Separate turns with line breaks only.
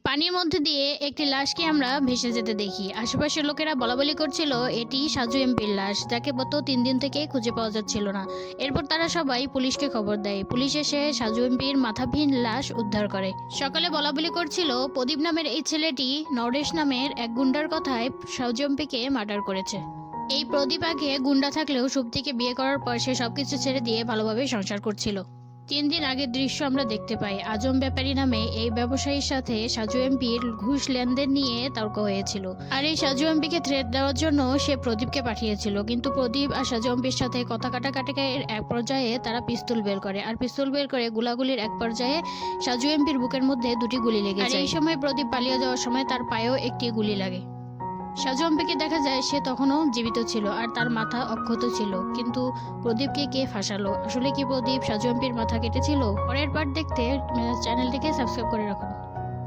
পানির মধ্যে দিয়ে একটি লাশকে আমরা ভেসে যেতে দেখি। আশেপাশের লোকেরা বলাবলি করছিল এটি সাজু এমপির লাশ, যাকে গত 3 দিন থেকে খুঁজে পাওয়া যাচ্ছিল না। এরপর তারা সবাই পুলিশকে খবর দেয়। পুলিশ এসে সাজু এমপির মাথাবিহীন লাশ উদ্ধার করে। সকালে বলাবলি করছিল প্রদীপ নামের এই ছেলেটি নরেশ নামের এক গুন্ডার কথায় সাজু এমপিকে মার্ডার করেছে। এই প্রদীপ আগে গুন্ডা থাকলেও সুপ্তিকে বিয়ে করার পর সে সবকিছু ছেড়ে দিয়ে ভালোভাবে সংসার করছিল। 3 দিন আগের দৃশ্য আমরা দেখতে পাই। আজম ব্যাপারী নামে এই ব্যবসায়ীর সাথে সাজু এমপির ঘুষ লেনদেন নিয়ে তর্ক হয়েছিল, আর এই সাজু এমপিকে থ্রেট দেওয়ার জন্য সে প্রদীপকে পাঠিয়েছিল। কিন্তু প্রদীপ আর সাজু এমপির সাথে কথা কাটাকাটির এক পর্যায়ে তারা পিস্তল বের করে, আর পিস্তল বের করে গুলাগুলির এক পর্যায়ে সাজু এমপির বুকের মধ্যে 2টি গুলি লেগে যায়। এই সময় প্রদীপ পালিয়ে যাওয়ার সময় তার পায়েও একটি গুলি লাগে। সাজু এমপিকে দেখা যায় সে তখনও জীবিত ছিল আর তার মাথা অক্ষত ছিল। কিন্তু প্রদীপকে কে ফাঁসালো? আসলে কি প্রদীপ সাজু এমপির মাথা কেটেছিল? পরের পার্ট দেখতে চ্যানেলটিকে সাবস্ক্রাইব করে রাখুন।